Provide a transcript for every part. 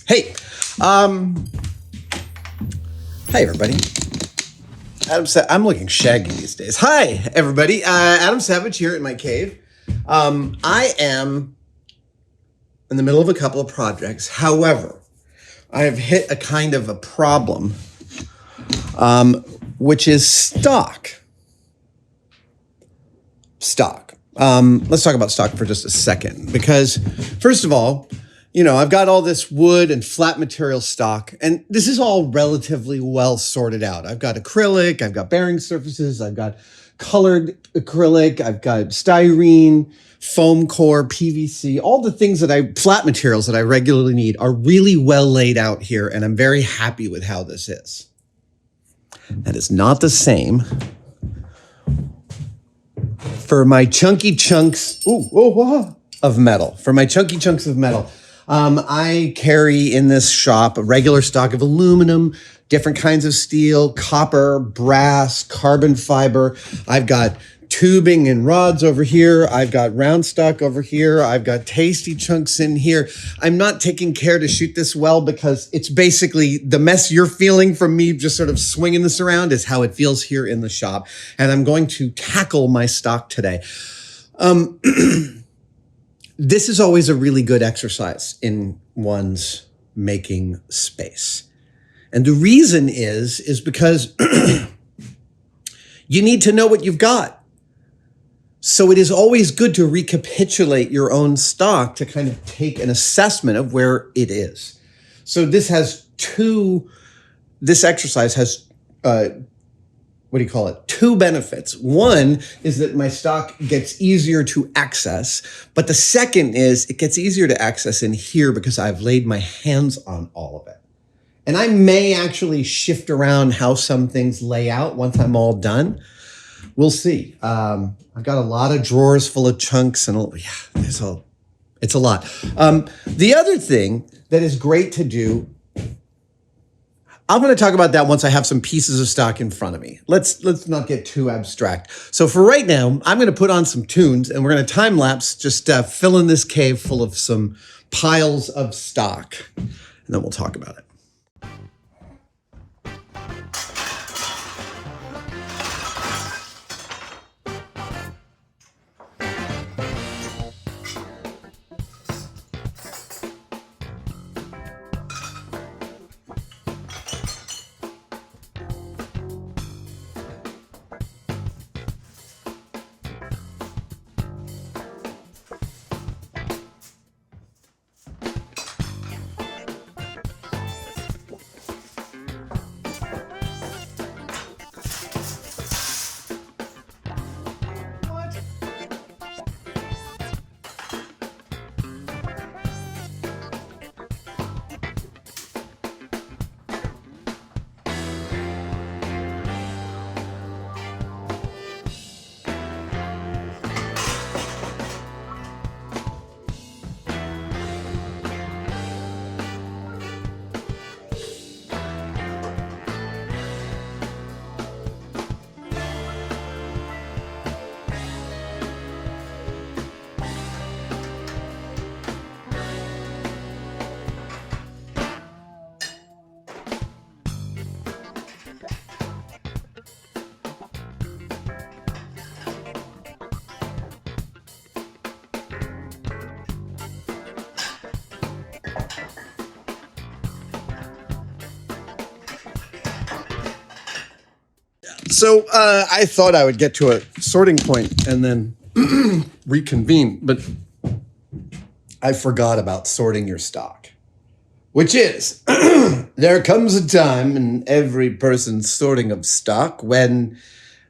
Hey, hi everybody. I'm looking shaggy these days. Hi everybody. Adam Savage here in my cave. I am in the middle of a couple of projects. However, I have hit a kind of a problem, which is stock. Let's talk about stock for just a second, because first of all, I've got all this wood and flat material stock, and this is all relatively well sorted out. I've got acrylic, I've got bearing surfaces, I've got colored acrylic, I've got styrene, foam core, PVC, all the things flat materials that I regularly need are really well laid out here, and I'm very happy with how this is. That is not the same for my chunky chunks of metal. For my chunky chunks of metal, I carry in this shop a regular stock of aluminum, different kinds of steel, copper, brass, carbon fiber. I've got tubing and rods over here. I've got round stock over here. I've got tasty chunks in here. I'm not taking care to shoot this well because it's basically the mess you're feeling from me just sort of swinging this around is how it feels here in the shop. And I'm going to tackle my stock today. This is always a really good exercise in one's making space. And the reason is because you need to know what you've got. So it is always good to recapitulate your own stock to kind of take an assessment of where it is. So this exercise has, two benefits. One is that my stock gets easier to access, but the second is it gets easier to access in here because I've laid my hands on all of it. And I may actually shift around how some things lay out once I'm all done. We'll see. I've got a lot of drawers full of chunks and it's a lot. The other thing that is great to do, I'm going to talk about that once I have some pieces of stock in front of me. Let's not get too abstract. So for right now, I'm going to put on some tunes and we're going to time lapse, just fill in this cave full of some piles of stock, and then we'll talk about it. So I thought I would get to a sorting point and then reconvene, but I forgot about sorting your stock, which is there comes a time in every person's sorting of stock when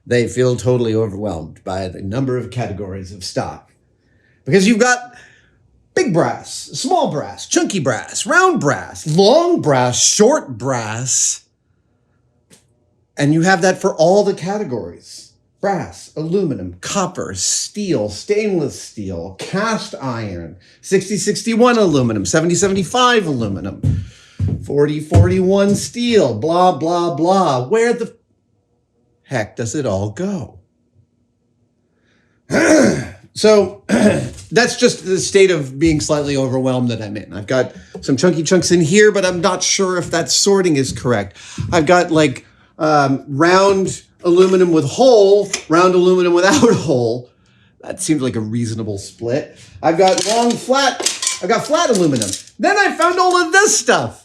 they feel totally overwhelmed by the number of categories of stock. Because you've got big brass, small brass, chunky brass, round brass, long brass, short brass. And you have that for all the categories: brass, aluminum, copper, steel, stainless steel, cast iron, 6061 aluminum, 7075 aluminum, 4041 steel, blah, blah, blah. Where the heck does it all go? So that's just the state of being slightly overwhelmed that I'm in. I've got some chunky chunks in here, but I'm not sure if that sorting is correct. I've got like round aluminum with hole, round aluminum without hole. That seems like a reasonable split. I've got flat aluminum. Then I found all of this stuff.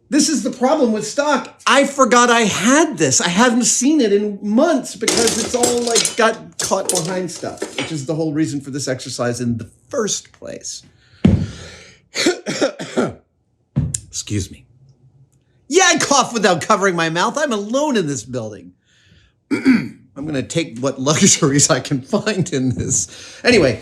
This is the problem with stock. I forgot I had this. I haven't seen it in months because it's all like got caught behind stuff, which is the whole reason for this exercise in the first place. Excuse me. Yeah, I cough without covering my mouth. I'm alone in this building. I'm going to take what luxuries I can find in this. Anyway.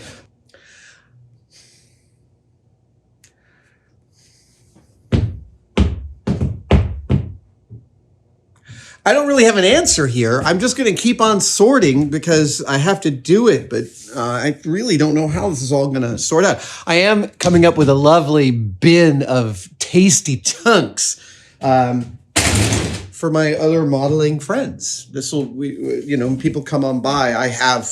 I don't really have an answer here. I'm just going to keep on sorting because I have to do it, but I really don't know how this is all going to sort out. I am coming up with a lovely bin of tasty chunks for my other modeling friends. This will, when people come on by, I have,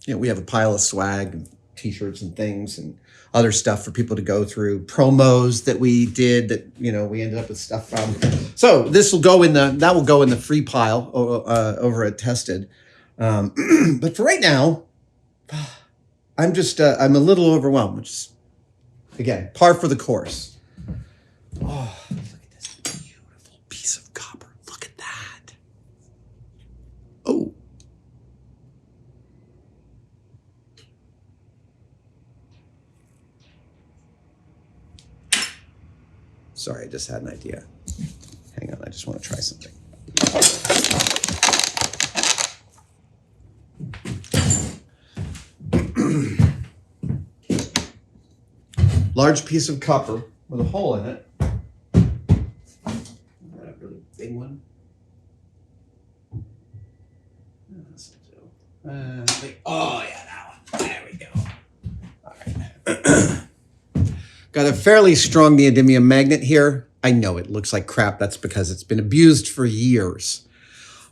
we have a pile of swag and t-shirts and things and other stuff for people to go through, promos that we did that, we ended up with stuff from. So this will go in the free pile over at Tested. But for right now, I'm a little overwhelmed, which is, again, par for the course. Oh, look at this beautiful piece of copper. Look at that. Oh. Sorry, I just had an idea. Hang on, I just want to try something. Large piece of copper with a hole in it. Not a really big one. Oh, yeah, that one. There we go. All right. Got a fairly strong neodymium magnet here. I know it looks like crap. That's because it's been abused for years.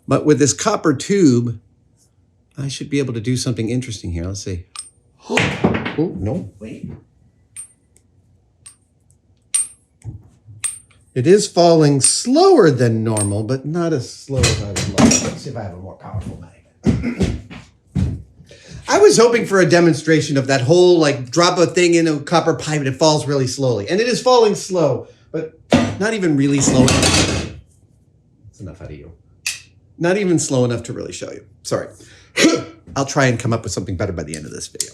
But with this copper tube, I should be able to do something interesting here. Let's see. Oh, no, wait. It is falling slower than normal, but not as slow as I would like. Let's see if I have a more powerful magnet. I was hoping for a demonstration of that whole, drop a thing in a copper pipe and it falls really slowly. And it is falling slow, but not even really slow enough. That's enough out of you. Not even slow enough to really show you. Sorry. I'll try and come up with something better by the end of this video.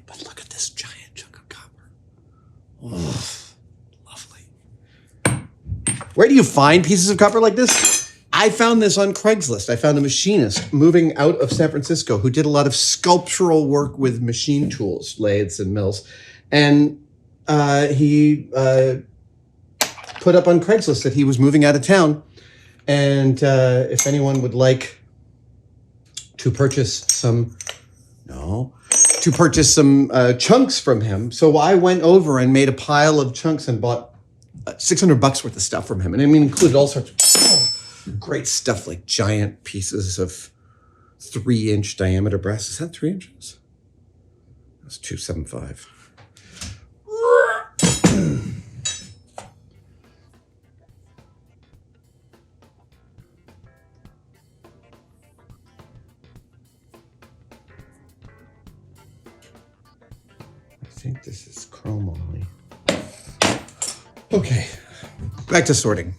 But look at this giant chunk of copper. Oh, lovely. Where do you find pieces of copper like this? I found this on Craigslist. I found a machinist moving out of San Francisco who did a lot of sculptural work with machine tools, lathes and mills. And he put up on Craigslist that he was moving out of town. And if anyone would like to purchase some chunks from him. So I went over and made a pile of chunks and bought $600 worth of stuff from him. And included all sorts of great stuff like giant pieces of 3-inch diameter brass. Is that 3 inches? That's 275. I think this is chromoly. Okay, back to sorting.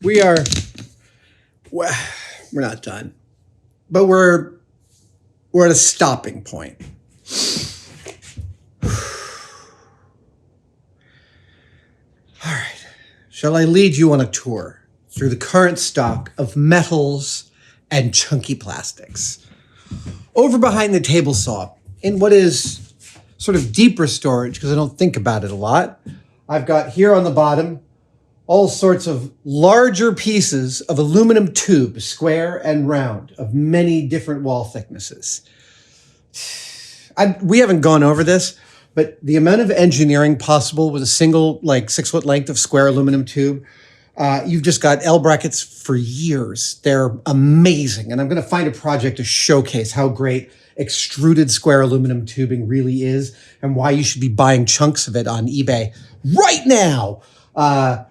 we're not done, but we're at a stopping point. All right. Shall I lead you on a tour through the current stock of metals and chunky plastics? Over behind the table saw, in what is sort of deeper storage, because I don't think about it a lot, I've got here on the bottom all sorts of larger pieces of aluminum tube, square and round, of many different wall thicknesses. We haven't gone over this, but the amount of engineering possible with a single 6 foot length of square aluminum tube, you've just got L brackets for years. They're amazing. And I'm going to find a project to showcase how great extruded square aluminum tubing really is and why you should be buying chunks of it on eBay right now.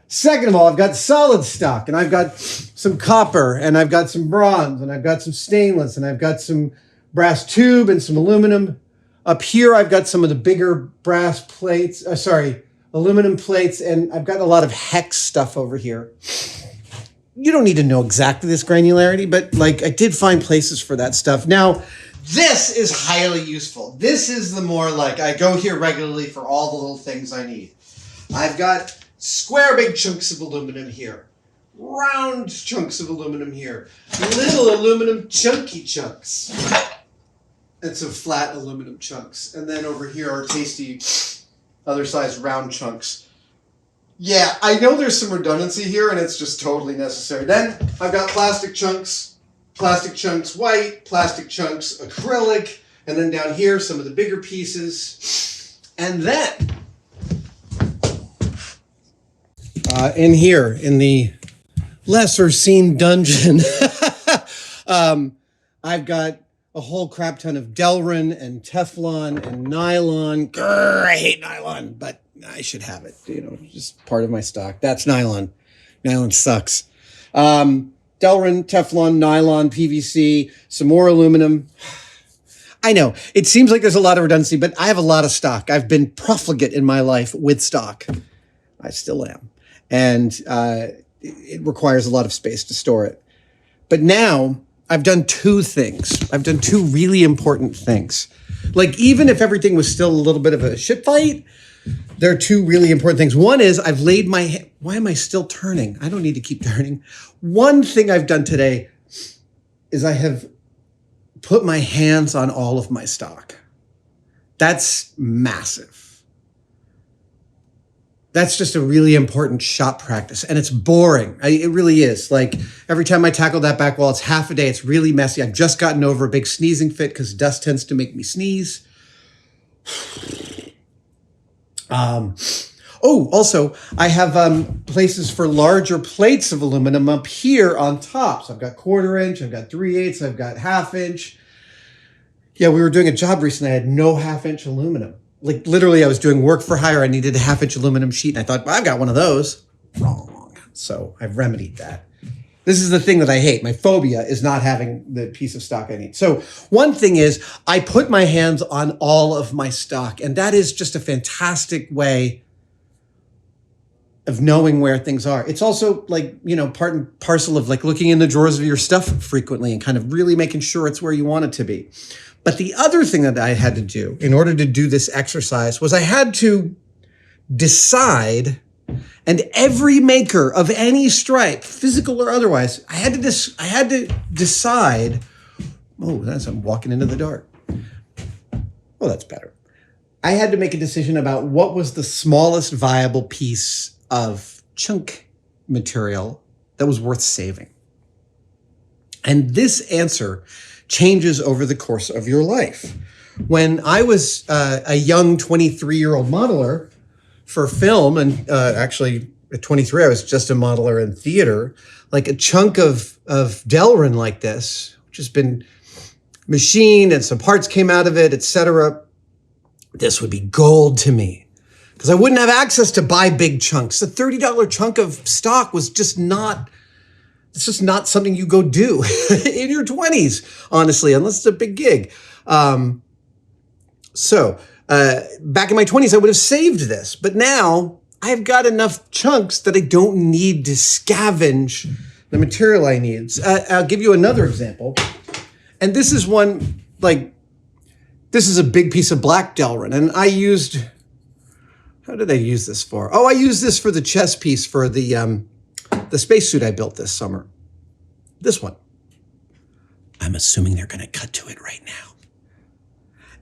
Second of all, I've got solid stock, and I've got some copper, and I've got some bronze, and I've got some stainless, and I've got some brass tube and some aluminum. Up here, I've got some of the bigger brass plates, aluminum plates, and I've got a lot of hex stuff over here. You don't need to know exactly this granularity, but I did find places for that stuff. Now, this is highly useful. This is the more I go here regularly for all the little things I need. I've got square big chunks of aluminum here, round chunks of aluminum here, little aluminum chunky chunks, and some flat aluminum chunks. And then over here are tasty other size round chunks. Yeah, I know there's some redundancy here and it's just totally necessary. Then I've got plastic chunks white, plastic chunks acrylic, and then down here some of the bigger pieces. And then in here, in the lesser seen dungeon, I've got a whole crap ton of delrin and Teflon and nylon. Grr, I hate nylon, but I should have it. Just part of my stock. That's nylon. Nylon sucks. Delrin, Teflon, nylon, PVC, some more aluminum. I know, it seems like there's a lot of redundancy, but I have a lot of stock. I've been profligate in my life with stock. I still am. And it requires a lot of space to store it. But now I've done two things. I've done two really important things. Even if everything was still a little bit of a shit fight, there are two really important things. One is I've laid my... Why am I still turning? I don't need to keep turning. One thing I've done today is I have put my hands on all of my stock. That's massive. That's just a really important shop practice. And it's boring. It really is. Every time I tackle that back wall, it's half a day. It's really messy. I've just gotten over a big sneezing fit because dust tends to make me sneeze. Also, I have places for larger plates of aluminum up here on top. So I've got 1/4 inch, I've got 3/8, I've got 1/2 inch. Yeah, we were doing a job recently. I had no 1/2 inch aluminum. Literally, I was doing work for hire. I needed a 1/2 inch aluminum sheet. And I thought, well, I've got one of those. Wrong. So I've remedied that. This is the thing that I hate. My phobia is not having the piece of stock I need. So one thing is I put my hands on all of my stock. And that is just a fantastic way of knowing where things are. It's also part and parcel of looking in the drawers of your stuff frequently and kind of really making sure it's where you want it to be. But the other thing that I had to do in order to do this exercise was I had to decide, and every maker of any stripe, physical or otherwise, I had to decide, I'm walking into the dark. Oh, that's better. I had to make a decision about what was the smallest viable piece of chunk material that was worth saving. And this answer changes over the course of your life. When I was a young 23-year-old modeler for film, and actually at 23, I was just a modeler in theater, a chunk of delrin like this, which has been machined and some parts came out of it, etc. This would be gold to me because I wouldn't have access to buy big chunks. A $30 chunk of stock was just not... It's just not something you go do in your 20s, honestly, unless it's a big gig. So back in my 20s, I would have saved this. But now I've got enough chunks that I don't need to scavenge the material I need. I'll give you another example. And this is one, like, this is a big piece of black delrin. And I used, how did I use this for? Oh, I used this for the chest piece for the spacesuit I built this summer. This one. I'm assuming they're going to cut to it right now.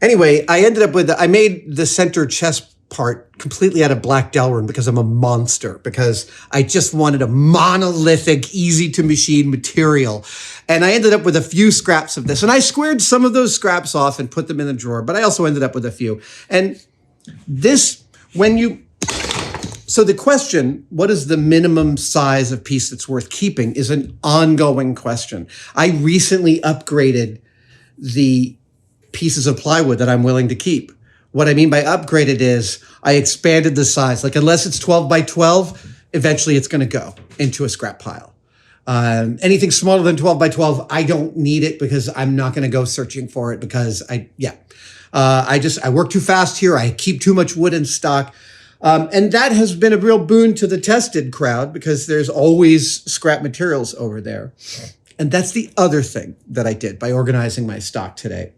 Anyway, I ended up with, I made the center chest part completely out of black delrin because I'm a monster, because I just wanted a monolithic, easy to machine material. And I ended up with a few scraps of this. And I squared some of those scraps off and put them in the drawer, but I also ended up with a few. And this, when you, so the question, what is the minimum size of piece that's worth keeping, is an ongoing question. I recently upgraded the pieces of plywood that I'm willing to keep. What I mean by upgraded is I expanded the size. Like, unless it's 12 by 12, eventually it's going to go into a scrap pile. Anything smaller than 12 by 12, I don't need it, because I'm not going to go searching for it, because I work too fast here. I keep too much wood in stock. And that has been a real boon to the tested crowd, because there's always scrap materials over there. And that's the other thing that I did by organizing my stock today.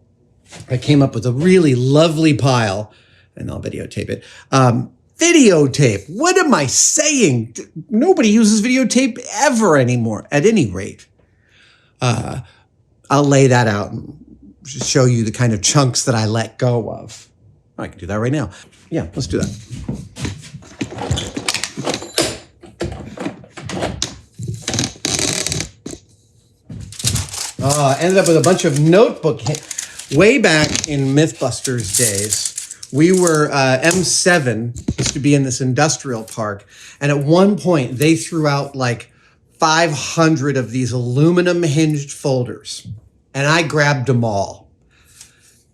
I came up with a really lovely pile, and I'll videotape it. Videotape. What am I saying? Nobody uses videotape ever anymore, at any rate. I'll lay that out and just show you the kind of chunks that I let go of. I can do that right now. Yeah, let's do that. I ended up with a bunch of notebook. Way back in Mythbusters days, we were, M7 used to be in this industrial park. And at one point, they threw out like 500 of these aluminum hinged folders. And I grabbed them all.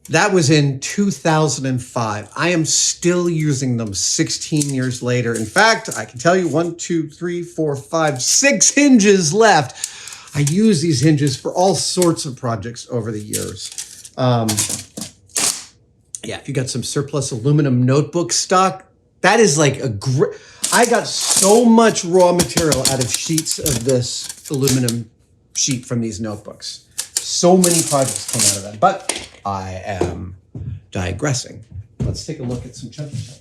That was in 2005. I am still using them 16 years later. In fact, I can tell you 1, 2, 3, 4, 5, 6 hinges left. I use these hinges for all sorts of projects over the years. Yeah, if you got some surplus aluminum notebook stock, that is like a great, I got so much raw material out of sheets of this aluminum sheet from these notebooks. So many projects come out of that, but I am digressing. Let's take a look at some chunky chunks.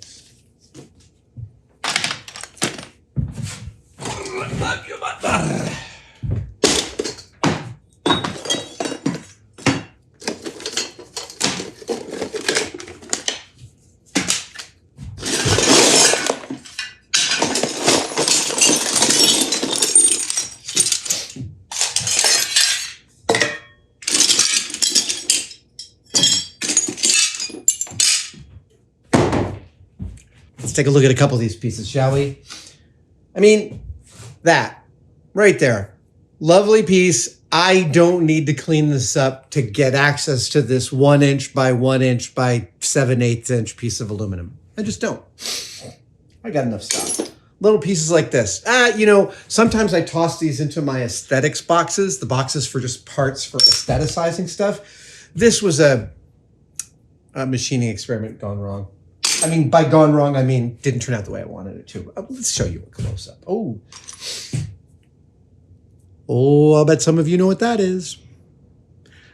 Let's take a look at a couple of these pieces, shall we? I mean, that right there. Lovely piece. I don't need to clean this up to get access to this 1 inch by 1 inch by 7/8 inch piece of aluminum. I just don't. I got enough stuff. Little pieces like this. You know, sometimes I toss these into my aesthetics boxes, the boxes for just parts for aestheticizing stuff. This was a machining experiment gone wrong. I mean, by gone wrong, I mean, didn't turn out the way I wanted it to. Let's show you a close-up. Oh, I'll bet some of you know what that is.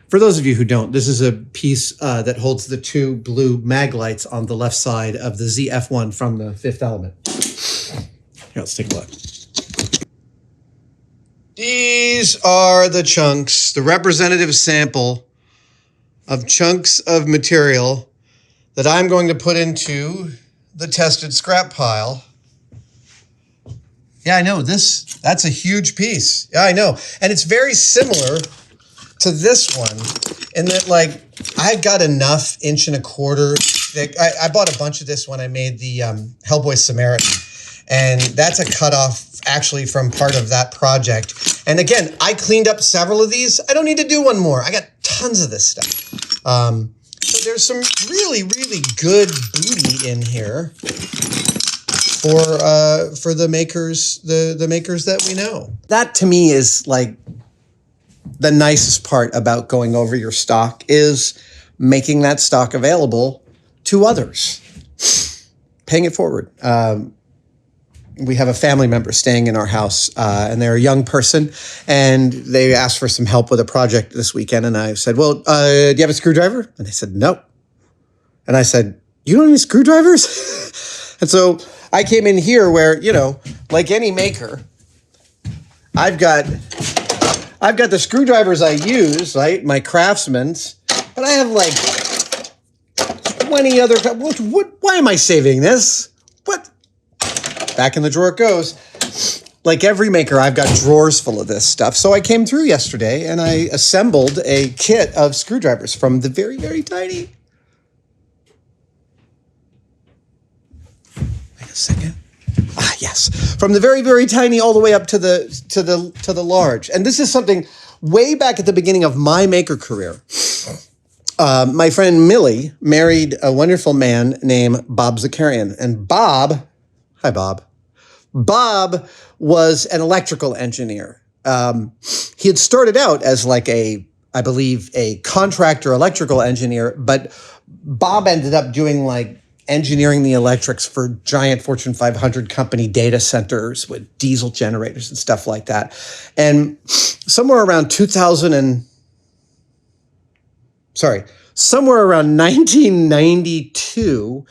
For those of you who don't, this is a piece that holds the 2 blue mag lights on the left side of the ZF1 from the Fifth Element. Here, let's take a look. These are the chunks, the representative sample of chunks of material that I'm going to put into the tested scrap pile. Yeah, I know, that's a huge piece. Yeah, I know. And it's very similar to this one in that, like, I got enough 1.25 inch thick. I bought a bunch of this when I made the Hellboy Samaritan. And that's a cutoff actually from part of that project. And again, I cleaned up several of these. I don't need to do one more. I got tons of this stuff. So there's some really, really good booty in here for the makers, the makers that we know. That to me is like the nicest part about going over your stock, is making that stock available to others, paying it forward. we have a family member staying in our house, and they're a young person, and they asked for some help with a project this weekend. And I said, well, do you have a screwdriver? And they said, no. And I said, you don't have any screwdrivers? And so I came in here where, you know, like any maker, I've got the screwdrivers I use, right? My Craftsman's, but I have like 20 other, why am I saving this? What? Back in the drawer it goes. Like every maker, I've got drawers full of this stuff. So I came through yesterday and I assembled a kit of screwdrivers from the very, very tiny. Wait a second. Ah, yes. From the very, very tiny all the way up to the large. And this is something way back at the beginning of my maker career. My friend Millie married a wonderful man named Bob Zakarian. And Bob, hi Bob. Bob was an electrical engineer. He had started out as like I believe a contractor electrical engineer, but Bob ended up doing like engineering the electrics for giant Fortune 500 company data centers with diesel generators and stuff like that. And somewhere around 1992,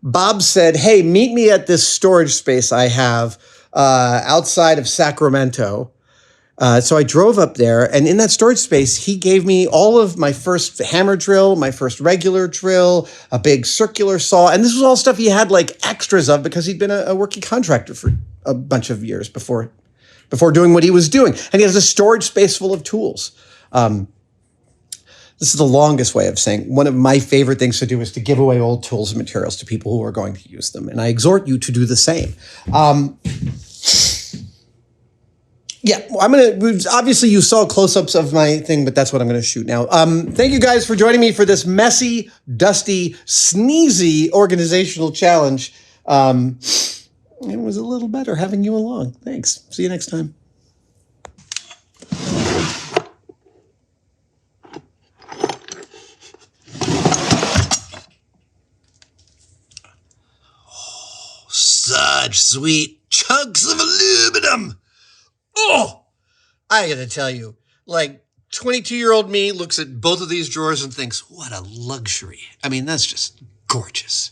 Bob said, hey, meet me at this storage space I have outside of Sacramento. So I drove up there, and in that storage space, he gave me all of my first hammer drill, my first regular drill, a big circular saw. And this was all stuff he had like extras of because he'd been a working contractor for a bunch of years before doing what he was doing. And he has a storage space full of tools. This is the longest way of saying one of my favorite things to do is to give away old tools and materials to people who are going to use them. And I exhort you to do the same. Yeah, obviously you saw close-ups of my thing, but that's what I'm going to shoot now. Thank you guys for joining me for this messy, dusty, sneezy organizational challenge. It was a little better having you along. Thanks. See you next time. Such sweet chunks of aluminum. Oh, I gotta tell you, like 22-year-old me looks at both of these drawers and thinks, what a luxury. I mean, that's just gorgeous.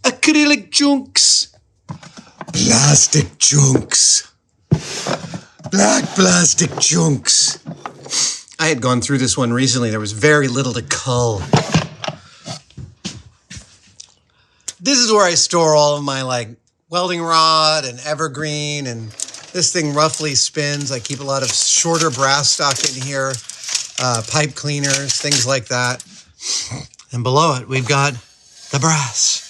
Acrylic junks. Plastic junks. Black plastic junks. I had gone through this one recently. There was very little to cull. This is where I store all of my like welding rod and evergreen, and this thing roughly spins. I keep a lot of shorter brass stock in here, pipe cleaners, things like that. And below it, we've got the brass.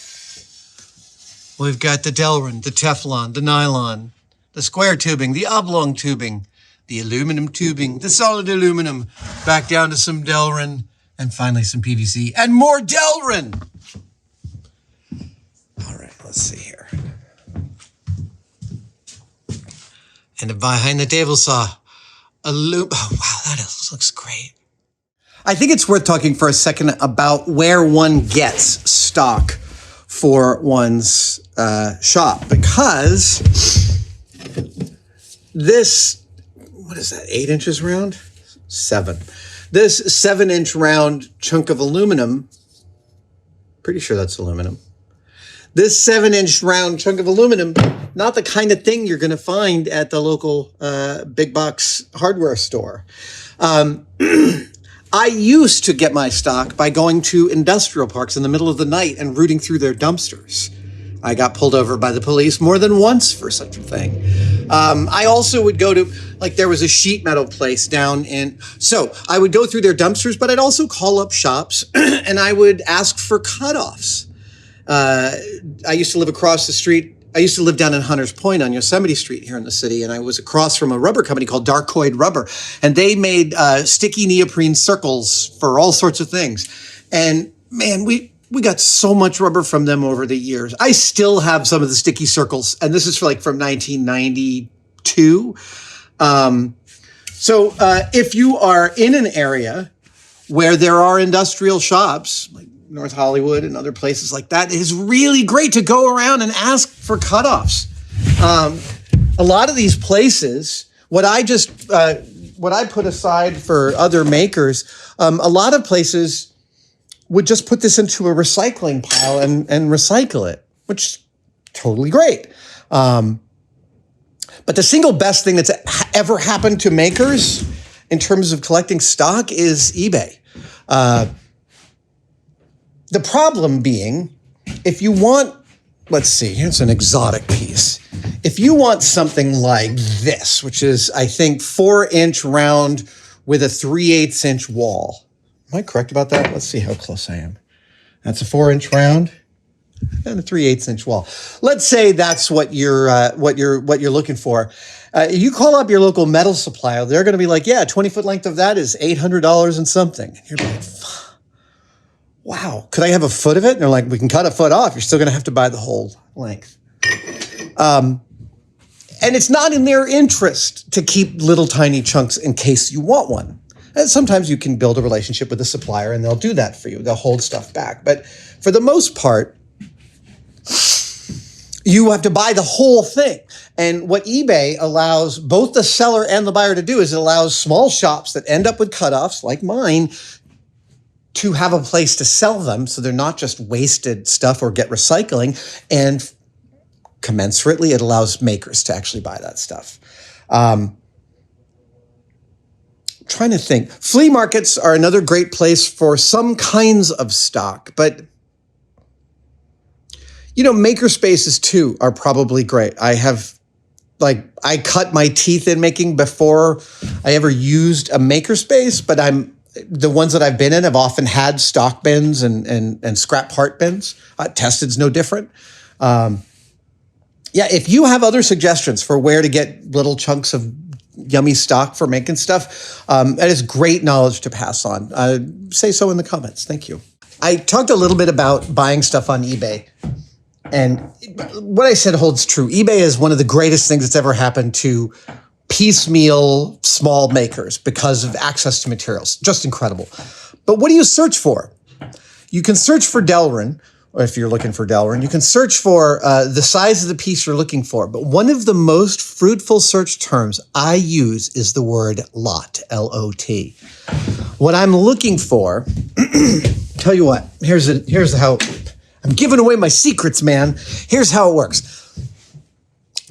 We've got the delrin, the Teflon, the nylon, the square tubing, the oblong tubing, the aluminum tubing, the solid aluminum, back down to some delrin, and finally some PVC, and more delrin. All right, let's see here. And behind the table saw oh wow, that looks great. I think it's worth talking for a second about where one gets stock for one's shop, because this, what is that, 8 inches round? 7. This 7-inch round chunk of aluminum, pretty sure that's aluminum. This 7-inch round chunk of aluminum, not the kind of thing you're going to find at the local big box hardware store. I used to get my stock by going to industrial parks in the middle of the night and rooting through their dumpsters. I got pulled over by the police more than once for such a thing. I also would go to, like, there was a sheet metal place down in, so I would go through their dumpsters, but I'd also call up shops and I would ask for cutoffs. I used to live across the street. I used to live down in Hunters Point on Yosemite Street here in the city, and I was across from a rubber company called Darkoid Rubber, and they made sticky neoprene circles for all sorts of things. And man, we got so much rubber from them over the years. I still have some of the sticky circles, and this is from 1992. So if you are in an area where there are industrial shops, like North Hollywood and other places like that, it is really great to go around and ask for cutoffs. A lot of these places, what I put aside for other makers, a lot of places would just put this into a recycling pile and recycle it, which is totally great. But the single best thing that's ever happened to makers in terms of collecting stock is eBay. The problem being, if you want, let's see, here's an exotic piece. If you want something like this, which is, I think, 4-inch round with a 3/8 inch wall. Am I correct about that? Let's see how close I am. That's a 4-inch round and a 3/8 inch wall. Let's say that's what you're looking for. You call up your local metal supplier. They're going to be like, yeah, 20-foot length of that is $800 and something. And you're like, wow, could I have a foot of it? And they're like, we can cut a foot off. You're still going to have to buy the whole length. And it's not in their interest to keep little tiny chunks in case you want one. And sometimes you can build a relationship with the supplier and they'll do that for you. They'll hold stuff back. But for the most part, you have to buy the whole thing. And what eBay allows both the seller and the buyer to do is it allows small shops that end up with cutoffs like mine to have a place to sell them so they're not just wasted stuff or get recycling. And commensurately, it allows makers to actually buy that stuff. Trying to think. Flea markets are another great place for some kinds of stock, but maker spaces too are probably great. I cut my teeth in making before I ever used a maker space, but the ones that I've been in have often had stock bins and scrap part bins. Tested's no different. If you have other suggestions for where to get little chunks of yummy stock for making stuff, that is great knowledge to pass on. Say so in the comments. Thank you. I talked a little bit about buying stuff on eBay. And what I said holds true. eBay is one of the greatest things that's ever happened to piecemeal small makers because of access to materials. Just incredible. But what do you search for? You can search for delrin, or if you're looking for delrin, you can search for the size of the piece you're looking for. But one of the most fruitful search terms I use is the word lot, L-O-T. What I'm looking for, tell you what, here's how, I'm giving away my secrets, man. Here's how it works.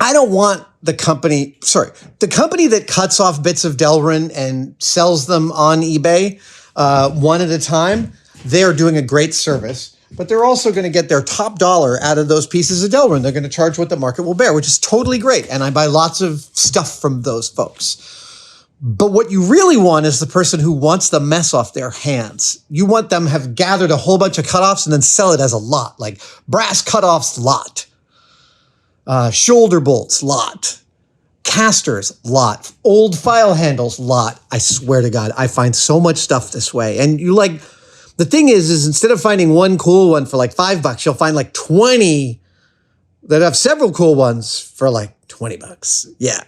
I don't want the company that cuts off bits of delrin and sells them on eBay one at a time. They are doing a great service, but they're also going to get their top dollar out of those pieces of delrin. They're going to charge what the market will bear, which is totally great. And I buy lots of stuff from those folks. But what you really want is the person who wants the mess off their hands. You want them to have gathered a whole bunch of cutoffs and then sell it as a lot, like brass cutoffs lot, shoulder bolts lot, casters lot, old file handles lot. I swear to God, I find so much stuff this way. And the thing is instead of finding one cool one for like $5, you'll find like 20 that have several cool ones for like $20. Yeah.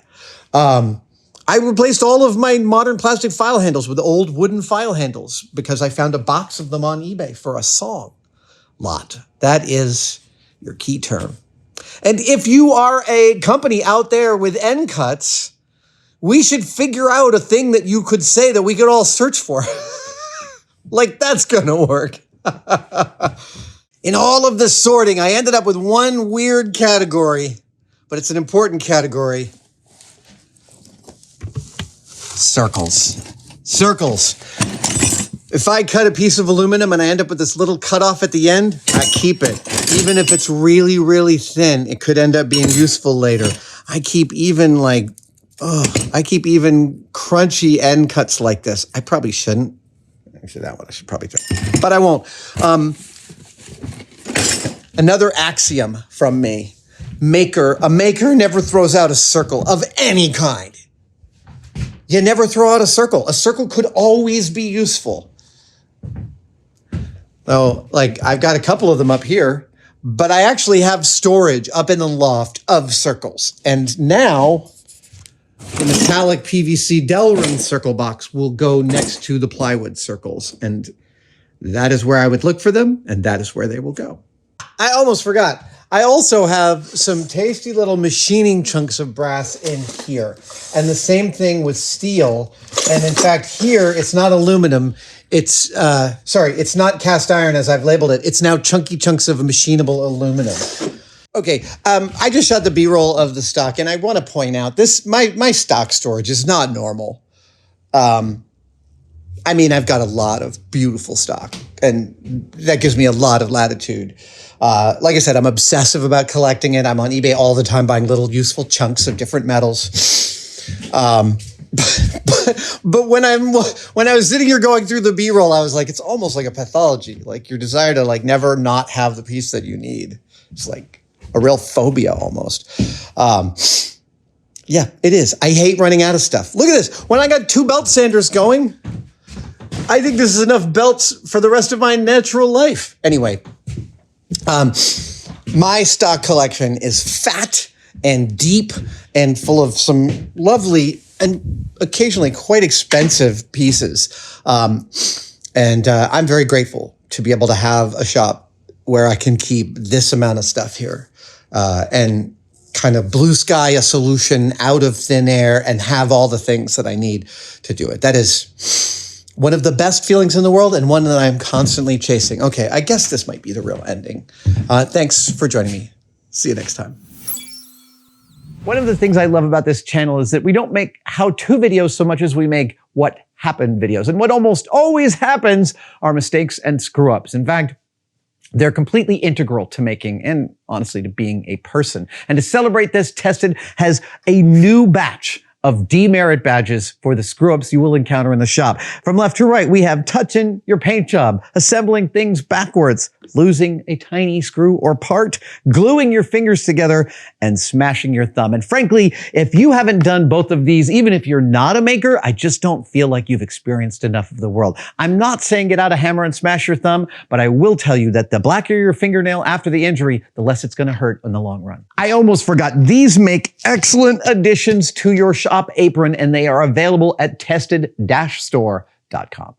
I replaced all of my modern plastic file handles with old wooden file handles because I found a box of them on eBay for a song lot. That is your key term. And if you are a company out there with end cuts, we should figure out a thing that you could say that we could all search for. Like that's going to work. In all of this sorting, I ended up with one weird category, but it's an important category. Circles. If I cut a piece of aluminum and I end up with this little cutoff at the end, I keep it. Even if it's really, really thin, it could end up being useful later. I keep even crunchy end cuts like this. I probably shouldn't. Actually, that one I should probably do, but I won't. Another axiom from me. A maker never throws out a circle of any kind. You never throw out a circle. A circle could always be useful. Oh, I've got a couple of them up here, but I actually have storage up in the loft of circles. And now the metallic PVC delrin circle box will go next to the plywood circles. And that is where I would look for them. And that is where they will go. I almost forgot. I also have some tasty little machining chunks of brass in here. And the same thing with steel. And in fact, here, it's not aluminum. It's, it's not cast iron as I've labeled it. It's now chunky chunks of machinable aluminum. Okay, I just shot the B-roll of the stock, and I want to point out this, my stock storage is not normal. I mean, I've got a lot of beautiful stock, and that gives me a lot of latitude. Like I said, I'm obsessive about collecting it. I'm on eBay all the time buying little useful chunks of different metals. But when I was sitting here going through the B-roll, I was like, it's almost like a pathology, like your desire to like never not have the piece that you need. It's like a real phobia almost. Yeah, it is. I hate running out of stuff. Look at this. When I got 2 belt sanders going, I think this is enough belts for the rest of my natural life. Anyway, my stock collection is fat and deep and full of some lovely and occasionally quite expensive pieces. And I'm very grateful to be able to have a shop where I can keep this amount of stuff here and kind of blue sky a solution out of thin air and have all the things that I need to do it. That is one of the best feelings in the world and one that I'm constantly chasing. Okay, I guess this might be the real ending. Thanks for joining me. See you next time. One of the things I love about this channel is that we don't make how-to videos so much as we make what happened videos. And what almost always happens are mistakes and screw-ups. In fact, they're completely integral to making and honestly to being a person. And to celebrate this, Tested has a new batch of demerit badges for the screw-ups you will encounter in the shop. From left to right, we have touching your paint job, assembling things backwards, losing a tiny screw or part, gluing your fingers together, and smashing your thumb. And frankly, if you haven't done both of these, even if you're not a maker, I just don't feel like you've experienced enough of the world. I'm not saying get out a hammer and smash your thumb, but I will tell you that the blacker your fingernail after the injury, the less it's going to hurt in the long run. I almost forgot, these make excellent additions to your shop apron, and they are available at tested-store.com.